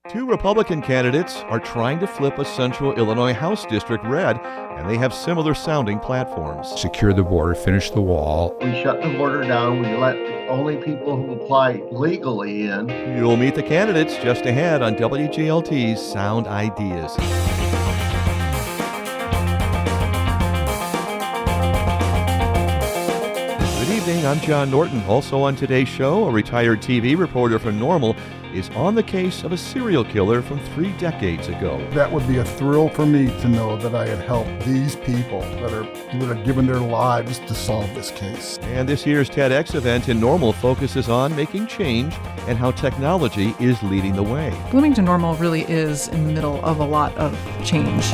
Two Republican candidates are trying to flip a central Illinois House district red, and they have similar sounding platforms. Secure the border, finish the wall. We shut the border down. We let only people who apply legally in. You'll meet the candidates just ahead on WGLT's Sound Ideas. Good evening, I'm John Norton. Also on today's show, a retired TV reporter from Normal is on the case of a serial killer from 3 decades ago. That would be a thrill for me to know that I had helped these people that have given their lives to solve this case. And this year's TEDx event in Normal focuses on making change and how technology is leading the way. Bloomington Normal really is in the middle of a lot of change.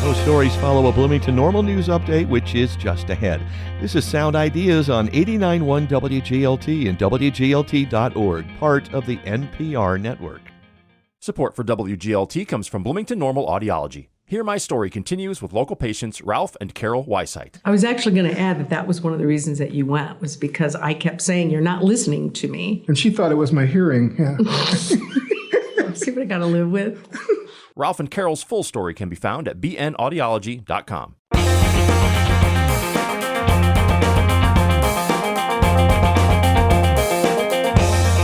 Those stories follow a Bloomington Normal news update, which is just ahead. This is Sound Ideas on 89.1 WGLT and WGLT.org, part of the NPR network. Support for WGLT comes from Bloomington Normal Audiology. Here My Story continues with local patients Ralph and Carol Weisheit. I was actually going to add that was one of the reasons that you went, was because I kept saying, you're not listening to me. And she thought it was my hearing. Yeah. See what I got to live with? Ralph and Carol's full story can be found at bnaudiology.com.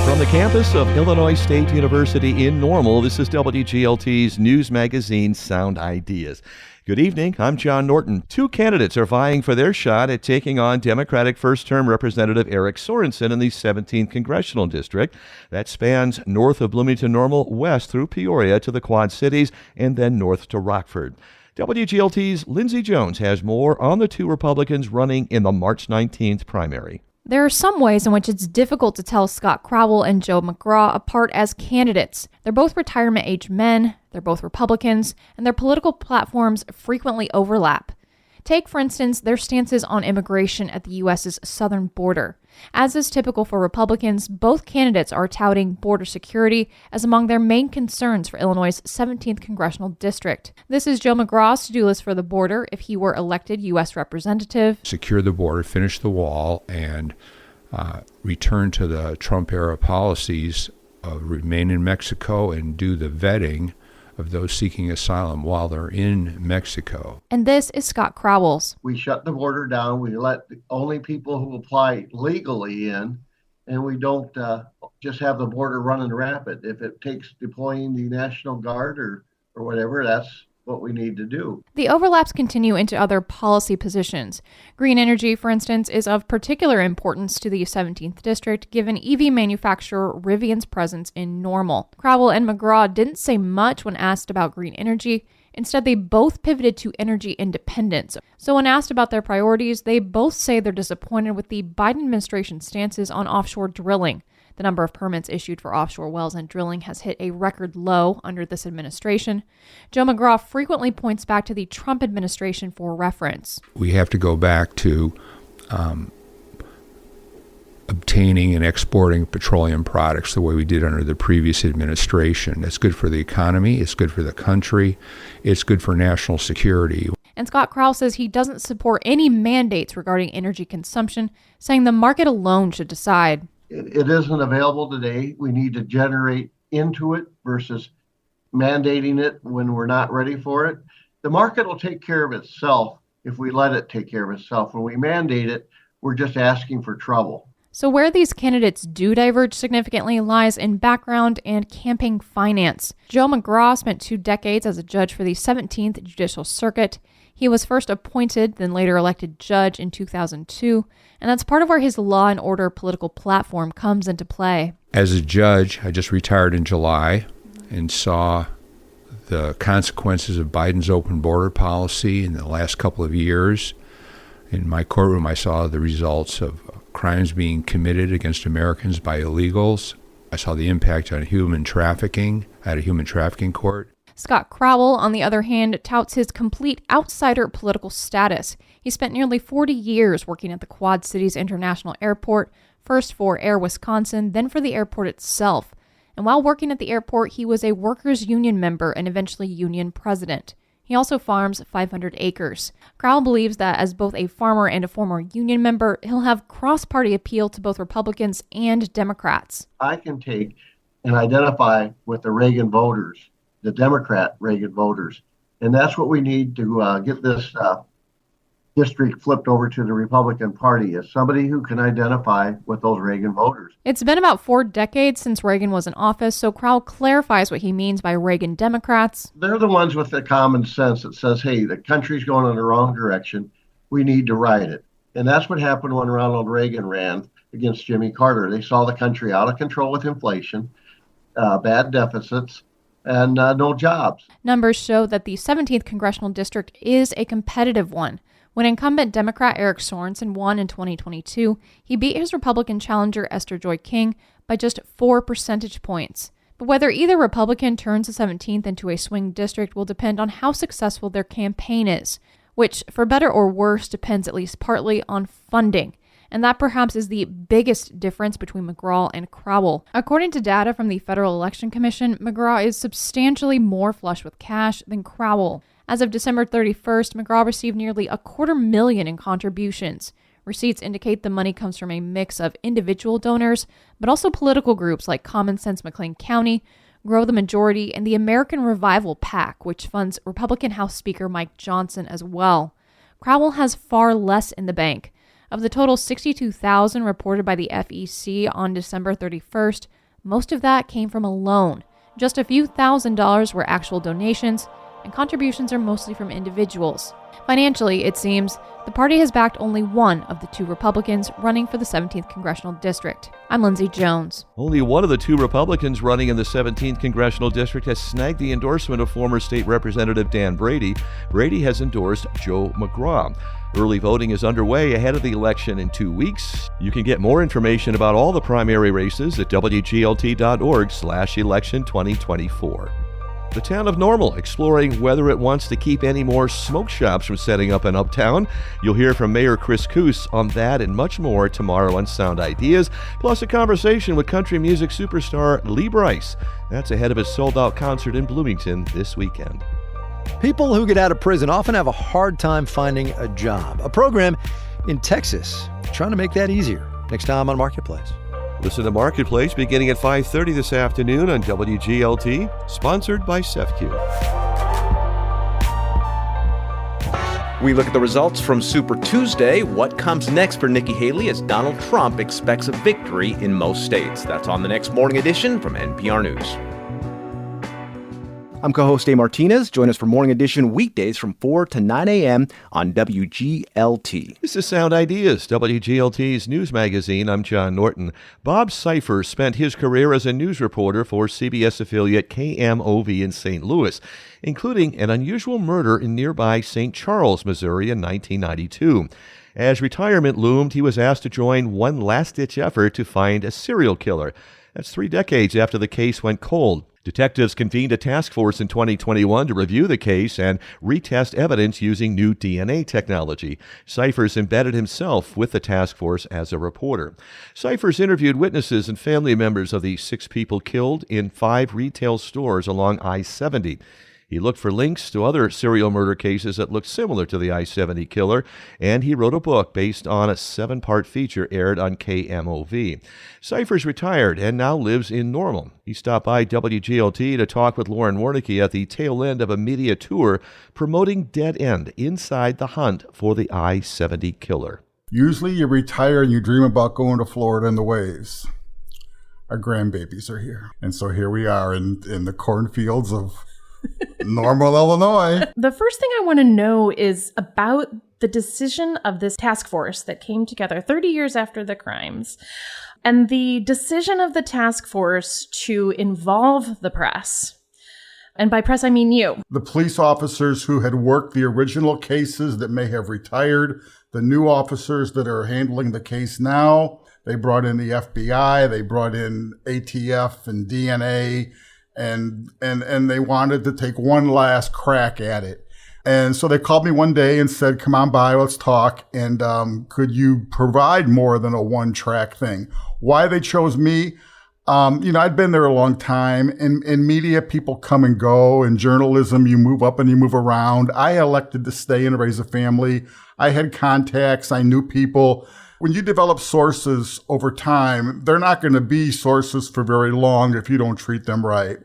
From the campus of Illinois State University in Normal, this is WGLT's news magazine, Sound Ideas. Good evening, I'm John Norton. 2 candidates are vying for their shot at taking on Democratic first-term Representative Eric Sorensen in the 17th Congressional District. That spans north of Bloomington Normal, west through Peoria to the Quad Cities, and then north to Rockford. WGLT's Lindsay Jones has more on the 2 Republicans running in the March 19th primary. There are some ways in which it's difficult to tell Scott Crowell and Joe McGraw apart as candidates. They're both retirement-age men, they're both Republicans, and their political platforms frequently overlap. Take, for instance, their stances on immigration at the U.S.'s southern border. As is typical for Republicans, both candidates are touting border security as among their main concerns for Illinois' 17th Congressional District. This is Joe McGraw's to-do list for the border if he were elected U.S. representative. Secure the border, finish the wall, and return to the Trump-era policies of remain in Mexico and do the vetting of those seeking asylum while they're in Mexico. And this is Scott Crowell's. We shut the border down. We let only people who apply legally in, and we don't just have the border running rapid. If it takes deploying the National Guard or whatever, that's what we need to do. The overlaps continue into other policy positions. Green energy, for instance, is of particular importance to the 17th District, given EV manufacturer Rivian's presence in Normal. Crowell and McGraw didn't say much when asked about green energy. Instead, they both pivoted to energy independence. So when asked about their priorities, they both say they're disappointed with the Biden administration stances on offshore drilling. The number of permits issued for offshore wells and drilling has hit a record low under this administration. Joe McGraw frequently points back to the Trump administration for reference. We have to go back to obtaining and exporting petroleum products the way we did under the previous administration. That's good for the economy, it's good for the country, it's good for national security. And Scott Crowell says he doesn't support any mandates regarding energy consumption, saying the market alone should decide. It isn't available today. We need to generate into it versus mandating it when we're not ready for it. The market will take care of itself if we let it take care of itself. When we mandate it, we're just asking for trouble. So where these candidates do diverge significantly lies in background and campaign finance. Joe McGraw spent 2 decades as a judge for the 17th Judicial Circuit. He was first appointed, then later elected judge in 2002, and that's part of where his law and order political platform comes into play. As a judge, I just retired in July and saw the consequences of Biden's open border policy in the last couple of years. In my courtroom, I saw the results of crimes being committed against Americans by illegals. I saw the impact on human trafficking at a human trafficking court. Scott Crowell, on the other hand, touts his complete outsider political status. He spent nearly 40 years working at the Quad Cities International Airport, first for Air Wisconsin, then for the airport itself. And while working at the airport, he was a workers' union member and eventually union president. He also farms 500 acres. Crowell believes that as both a farmer and a former union member, he'll have cross-party appeal to both Republicans and Democrats. I can take and identify with the Reagan voters, the Democrat Reagan voters. And that's what we need to get this district flipped over to the Republican Party, is somebody who can identify with those Reagan voters. It's been about 4 decades since Reagan was in office, so Crowell clarifies what he means by Reagan Democrats. They're the ones with the common sense that says, hey, the country's going in the wrong direction. We need to right it. And that's what happened when Ronald Reagan ran against Jimmy Carter. They saw the country out of control with inflation, bad deficits, and no jobs. Numbers show that the 17th congressional district is a competitive one. When incumbent Democrat Eric Sorensen won in 2022, he beat his Republican challenger Esther Joy King by just 4 percentage points. But whether either Republican turns the 17th into a swing district will depend on how successful their campaign is, which, for better or worse, depends at least partly on funding. And that perhaps is the biggest difference between McGraw and Crowell. According to data from the Federal Election Commission, McGraw is substantially more flush with cash than Crowell. As of December 31st, McGraw received nearly $250,000 in contributions. Receipts indicate the money comes from a mix of individual donors, but also political groups like Common Sense McLean County, Grow the Majority, and the American Revival PAC, which funds Republican House Speaker Mike Johnson as well. Crowell has far less in the bank. Of the total $62,000 reported by the FEC on December 31st, most of that came from a loan. Just a few $1,000s were actual donations, and contributions are mostly from individuals. Financially, it seems, the party has backed only one of the 2 Republicans running for the 17th Congressional District. I'm Lindsay Jones. Only one of the 2 Republicans running in the 17th Congressional District has snagged the endorsement of former State Representative Dan Brady. Brady has endorsed Joe McGraw. Early voting is underway ahead of the election in 2 weeks. You can get more information about all the primary races at wglt.org/election 2024. The town of Normal exploring whether it wants to keep any more smoke shops from setting up in Uptown. You'll hear from Mayor Chris Coos on that and much more tomorrow on Sound Ideas, plus a conversation with country music superstar Lee Brice. That's ahead of his sold-out concert in Bloomington this weekend. People who get out of prison often have a hard time finding a job. A program in Texas trying to make that easier. Next time on Marketplace. Listen to Marketplace beginning at 5:30 this afternoon on WGLT, sponsored by SEFCU. We look at the results from Super Tuesday. What comes next for Nikki Haley as Donald Trump expects a victory in most states? That's on the next Morning Edition from NPR News. I'm co-host Dave Martinez. Join us for Morning Edition weekdays from 4 to 9 a.m. on WGLT. This is Sound Ideas, WGLT's news magazine. I'm John Norton. Bob Cipher spent his career as a news reporter for CBS affiliate KMOV in St. Louis, including an unusual murder in nearby St. Charles, Missouri in 1992. As retirement loomed, he was asked to join one last-ditch effort to find a serial killer. That's 3 decades after the case went cold. Detectives convened a task force in 2021 to review the case and retest evidence using new DNA technology. Cyphers embedded himself with the task force as a reporter. Cyphers interviewed witnesses and family members of the 6 people killed in 5 retail stores along I-70. He looked for links to other serial murder cases that looked similar to the I-70 killer, and he wrote a book based on a 7-part feature aired on KMOV. Cyphers retired and now lives in Normal. He stopped by WGLT to talk with Lauren Warnicki at the tail end of a media tour promoting Dead End inside the hunt for the I-70 killer. Usually you retire and you dream about going to Florida and the waves. Our grandbabies are here. And so here we are in the cornfields of Normal, Illinois. The first thing I want to know is about the decision of this task force that came together 30 years after the crimes, and the decision of the task force to involve the press. And by press, I mean you. The police officers who had worked the original cases that may have retired, the new officers that are handling the case now, they brought in the FBI, they brought in ATF and DNA, and they wanted to take one last crack at it. And so they called me one day and said, come on by, let's talk. And could you provide more than a one-track thing? Why they chose me? I'd been there a long time. In media, people come and go. In journalism, you move up and you move around. I elected to stay and raise a family. I had contacts. I knew people. When you develop sources over time, they're not going to be sources for very long if you don't treat them right.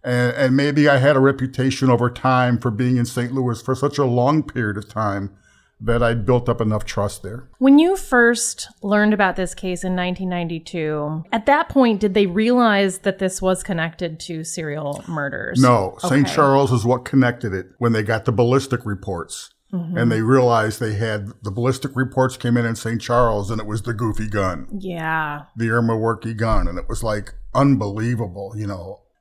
And maybe I had a reputation over time for being in St. Louis for such a long period of time that I built up enough trust there. When you first learned about this case in 1992, at that point, did they realize that this was connected to serial murders? No. Okay. St. Charles is what connected it when they got the ballistic reports. Mm-hmm. And they realized the ballistic reports came in St. Charles, and it was the goofy gun. Yeah. The Irma Werke gun. And it was like unbelievable,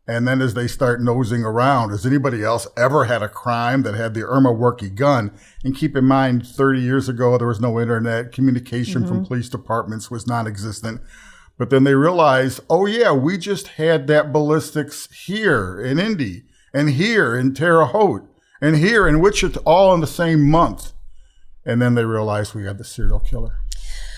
And then as they start nosing around, has anybody else ever had a crime that had the Irma Werke gun? And keep in mind, 30 years ago, there was no internet. Communication from police departments was non-existent. But then they realized, oh yeah, we just had that ballistics here in Indy, and here in Terre Haute, and here in Wichita, all in the same month. And then they realized we had the serial killer.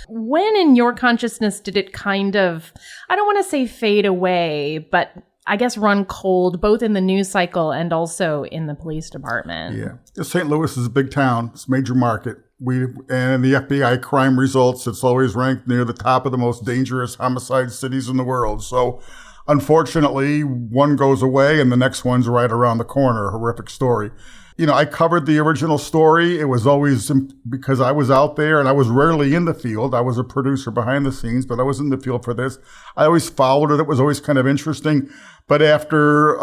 When in your consciousness did it kind of, I don't want to say fade away, but I guess run cold, both in the news cycle and also in the police department? Yeah. St. Louis is a big town. It's a major market. And the FBI crime results, it's always ranked near the top of the most dangerous homicide cities in the world. So unfortunately, one goes away and the next one's right around the corner. A horrific story. I covered the original story. It was always because I was out there and I was rarely in the field. I was a producer behind the scenes, but I was in the field for this. I always followed it. It was always kind of interesting. But after,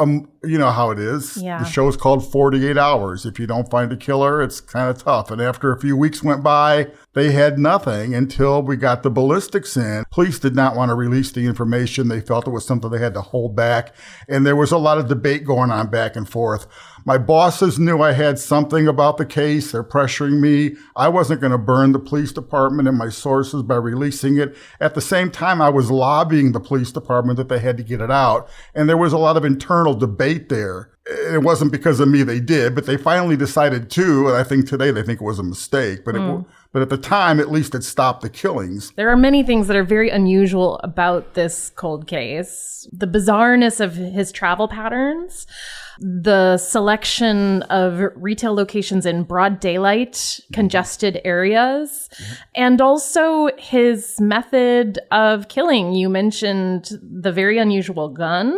you know how it is. Yeah. The show's called 48 Hours. If you don't find a killer, it's kind of tough. And after a few weeks went by, they had nothing until we got the ballistics in. Police did not want to release the information. They felt it was something they had to hold back. And there was a lot of debate going on back and forth. My bosses knew I had something about the case. They're pressuring me. I wasn't going to burn the police department and my sources by releasing it. At the same time, I was lobbying the police department that they had to get it out. And there was a lot of internal debate there. It wasn't because of me they did, but they finally decided to. And I think today they think it was a mistake. But but at the time, at least it stopped the killings. There are many things that are very unusual about this cold case. The bizarreness of his travel patterns, the selection of retail locations in broad daylight, congested areas, and also his method of killing. You mentioned the very unusual gun.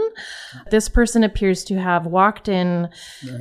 This person appears to have walked in,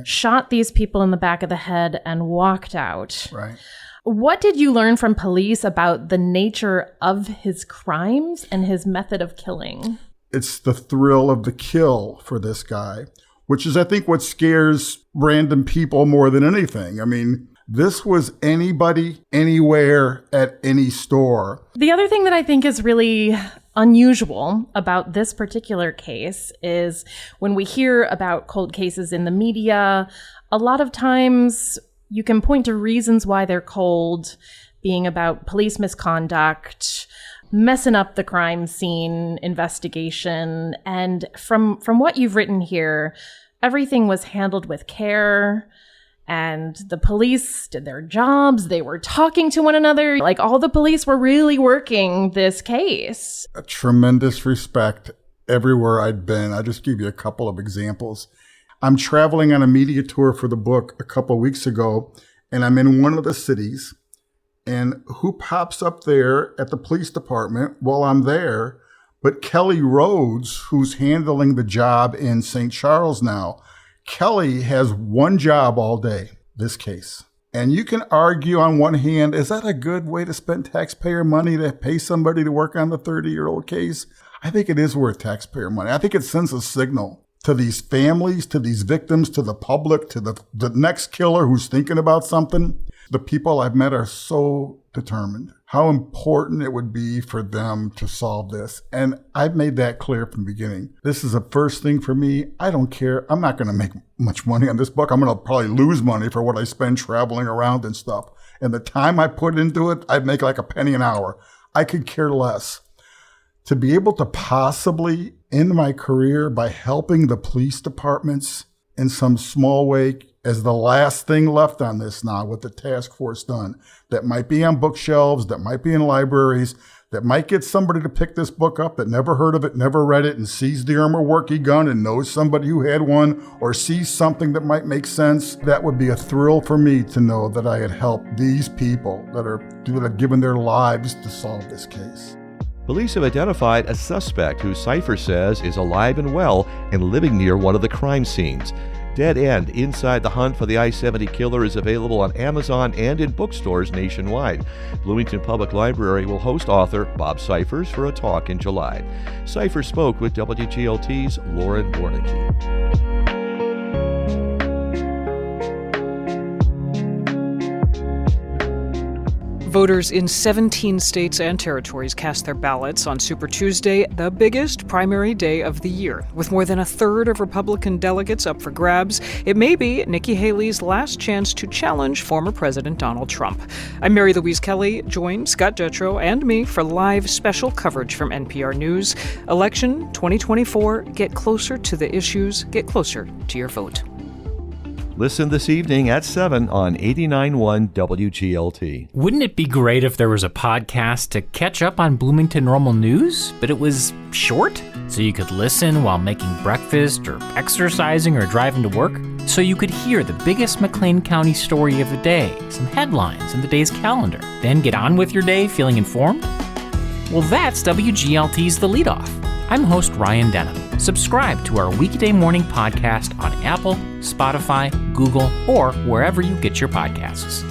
shot these people in the back of the head, and walked out. Right. What did you learn from police about the nature of his crimes and his method of killing? It's the thrill of the kill for this guy, which is, I think, what scares random people more than anything. I mean, this was anybody, anywhere, at any store. The other thing that I think is really unusual about this particular case is when we hear about cold cases in the media, a lot of times you can point to reasons why they're cold, being about police misconduct, messing up the crime scene investigation. And from what you've written here, everything was handled with care, and the police did their jobs. They were talking to one another. Like, all the police were really working this case. A tremendous respect everywhere I'd been. I'll just give you a couple of examples. I'm traveling on a media tour for the book a couple of weeks ago, and I'm in one of the cities. And who pops up there at the police department while I'm there but Kelly Rhodes, who's handling the job in St. Charles now. Kelly has one job all day, this case. And you can argue on one hand, is that a good way to spend taxpayer money to pay somebody to work on the 30-year-old case? I think it is worth taxpayer money. I think it sends a signal to these families, to these victims, to the public, to the next killer who's thinking about something. The people I've met are so determined how important it would be for them to solve this. And I've made that clear from the beginning. This is the first thing for me. I don't care. I'm not going to make much money on this book. I'm going to probably lose money for what I spend traveling around and stuff. And the time I put into it, I'd make like a penny an hour. I could care less. To be able to possibly end my career by helping the police departments in some small way as the last thing left on this now with the task force done. That might be on bookshelves, that might be in libraries, that might get somebody to pick this book up that never heard of it, never read it, and sees the armor worky gun and knows somebody who had one, or sees something that might make sense. That would be a thrill for me to know that I had helped these people that have given their lives to solve this case. Police have identified a suspect who Cypher says is alive and well and living near one of the crime scenes. Dead End: Inside the Hunt for the I-70 Killer is available on Amazon and in bookstores nationwide. Bloomington Public Library will host author Bob Cyphers for a talk in July. Cyphers spoke with WGLT's Lauren Warnicki. Voters in 17 states and territories cast their ballots on Super Tuesday, the biggest primary day of the year. With more than a third of Republican delegates up for grabs, it may be Nikki Haley's last chance to challenge former President Donald Trump. I'm Mary Louise Kelly. Join Scott Jetro and me for live special coverage from NPR News. Election 2024. Get closer to the issues. Get closer to your vote. Listen this evening at 7 on 89.1 WGLT. Wouldn't it be great if there was a podcast to catch up on Bloomington Normal news, but it was short? So you could listen while making breakfast or exercising or driving to work? So you could hear the biggest McLean County story of the day, some headlines and the day's calendar, then get on with your day feeling informed? Well, that's WGLT's The Leadoff. I'm host Ryan Denham. Subscribe to our weekday morning podcast on Apple, Spotify, Google, or wherever you get your podcasts.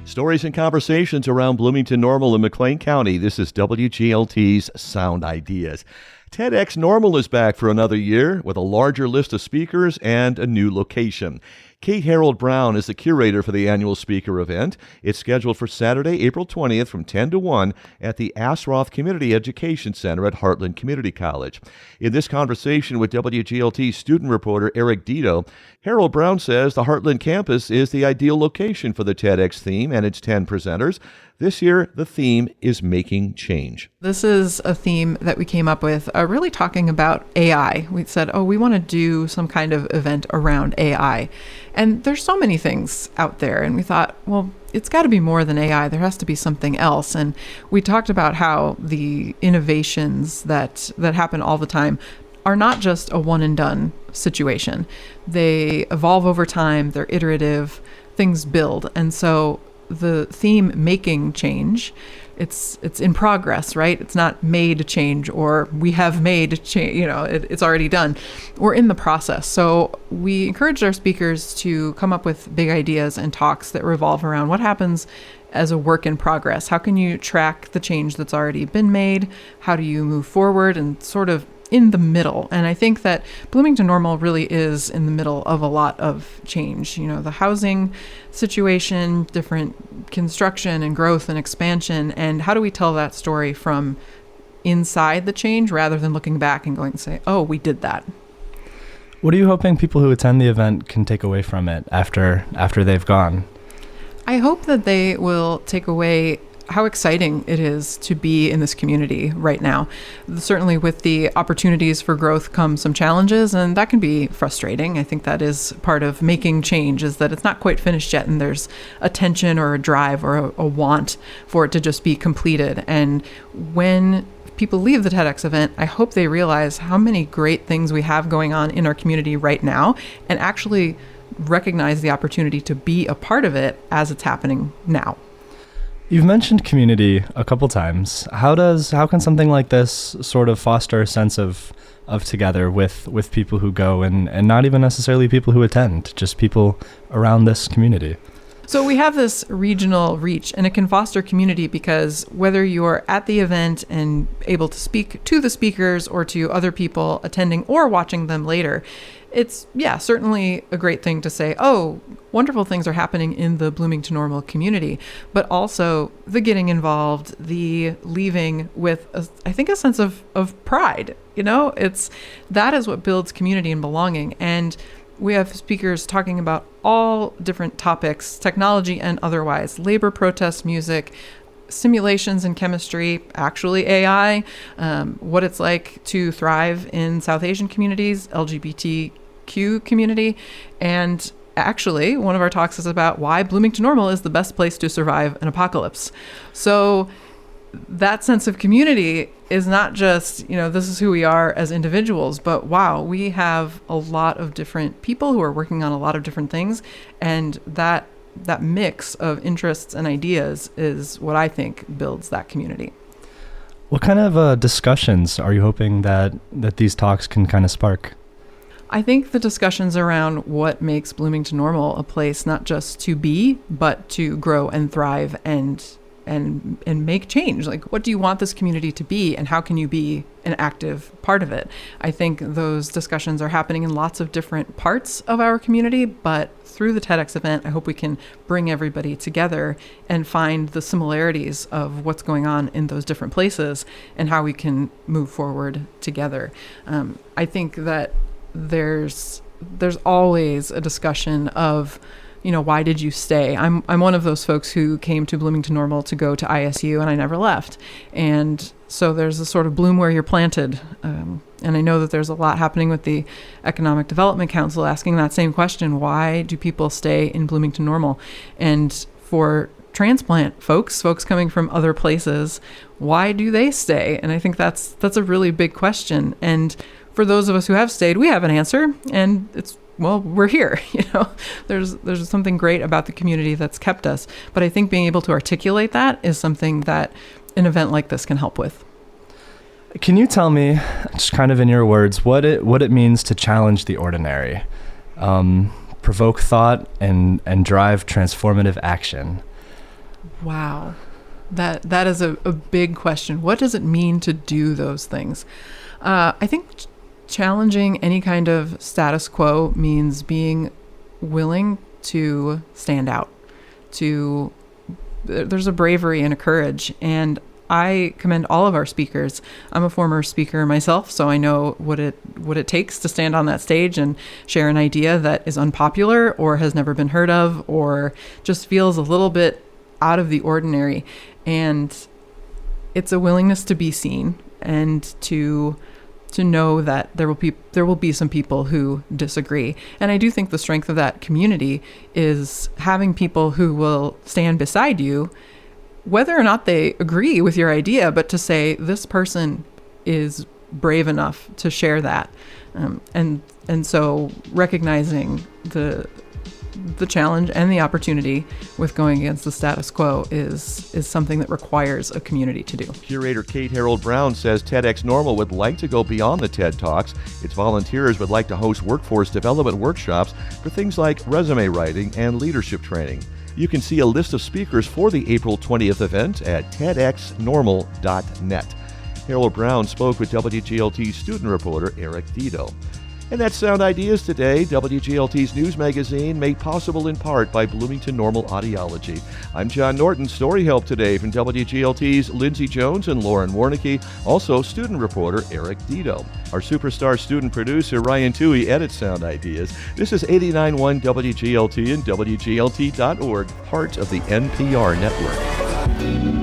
Stories and conversations around Bloomington Normal and McLean County. This is WGLT's Sound Ideas. TEDx Normal is back for another year with a larger list of speakers and a new location. Kate Harold Brown is the curator for the annual speaker event. It's scheduled for Saturday, April 20th from 10 to 1 at the Asroth Community Education Center at Heartland Community College. In this conversation with WGLT student reporter Eric Dito, Harold Brown says the Heartland campus is the ideal location for the TEDx theme and its 10 presenters. This year, the theme is making change. This is a theme that we came up with, really talking about AI. We said, we want to do some kind of event around AI. And there's so many things out there. And we thought, well, it's got to be more than AI. There has to be something else. And we talked about how the innovations that happen all the time are not just a one and done situation. They evolve over time. They're iterative. Things build. And so the theme making change, it's in progress, right? It's not made change or we have made change, it's already done. We're in the process. So we encouraged our speakers to come up with big ideas and talks that revolve around what happens as a work in progress. How can you track the change that's already been made? How do you move forward and sort of in the middle? And I think that Bloomington Normal really is in the middle of a lot of change. The housing situation, different construction and growth and expansion. And how do we tell that story from inside the change rather than looking back and going and say, oh, we did that? What are you hoping people who attend the event can take away from it after they've gone? I hope that they will take away how exciting it is to be in this community right now. Certainly with the opportunities for growth come some challenges, and that can be frustrating. I think that is part of making change, is that it's not quite finished yet, and there's a tension or a drive or a want for it to just be completed. And when people leave the TEDx event, I hope they realize how many great things we have going on in our community right now, and actually recognize the opportunity to be a part of it as it's happening now. You've mentioned community a couple times. How can something like this sort of foster a sense of together with people who go and not even necessarily people who attend, just people around this community? So we have this regional reach, and it can foster community because whether you're at the event and able to speak to the speakers or to other people attending or watching them later, it's, certainly a great thing to say, oh, wonderful things are happening in the Bloomington Normal community, but also the getting involved, the leaving with, I think, a sense of pride. That is what builds community and belonging. And we have speakers talking about all different topics, technology and otherwise, labor protests, music, simulations in chemistry, actually AI, what it's like to thrive in South Asian communities, LGBTQ community, and actually, one of our talks is about why Bloomington Normal is the best place to survive an apocalypse. So that sense of community is not just, this is who we are as individuals, but wow, we have a lot of different people who are working on a lot of different things. And that mix of interests and ideas is what I think builds that community. What kind of discussions are you hoping that these talks can kind of spark? I think the discussions around what makes Bloomington Normal a place not just to be, but to grow and thrive and make change. Like, what do you want this community to be, and how can you be an active part of it? I think those discussions are happening in lots of different parts of our community, but through the TEDx event, I hope we can bring everybody together and find the similarities of what's going on in those different places and how we can move forward together. I think that there's always a discussion of, why did you stay? I'm one of those folks who came to Bloomington Normal to go to ISU, and I never left. And so there's a sort of bloom where you're planted. And I know that there's a lot happening with the Economic Development Council asking that same question. Why do people stay in Bloomington Normal? And for transplant folks coming from other places, why do they stay? And I think that's a really big question. And for those of us who have stayed, we have an answer, and we're here. There's something great about the community that's kept us. But I think being able to articulate that is something that an event like this can help with. Can you tell me, just kind of in your words, what it means to challenge the ordinary, provoke thought, and drive transformative action? Wow, that is a big question. What does it mean to do those things? I think challenging any kind of status quo means being willing to stand out. There's a bravery and a courage, and I commend all of our speakers. I'm a former speaker myself, so I know what it takes to stand on that stage and share an idea that is unpopular or has never been heard of or just feels a little bit out of the ordinary. And it's a willingness to be seen and to know that there will be some people who disagree. And I do think the strength of that community is having people who will stand beside you, whether or not they agree with your idea, but to say this person is brave enough to share that. And so recognizing the challenge and the opportunity with going against the status quo is something that requires a community to do. Curator Kate Harold Brown says TEDx Normal would like to go beyond the TED Talks. Its volunteers would like to host workforce development workshops for things like resume writing and leadership training. You can see a list of speakers for the April 20th event at tedxnormal.net. Harold Brown spoke with WGLT student reporter Eric Dito. And that's Sound Ideas today, WGLT's news magazine, made possible in part by Bloomington Normal Audiology. I'm John Norton. Story help today from WGLT's Lindsay Jones and Lauren Warnicki, also student reporter Eric Dito. Our superstar student producer Ryan Toohey edits Sound Ideas. This is 89.1 WGLT and WGLT.org, part of the NPR network.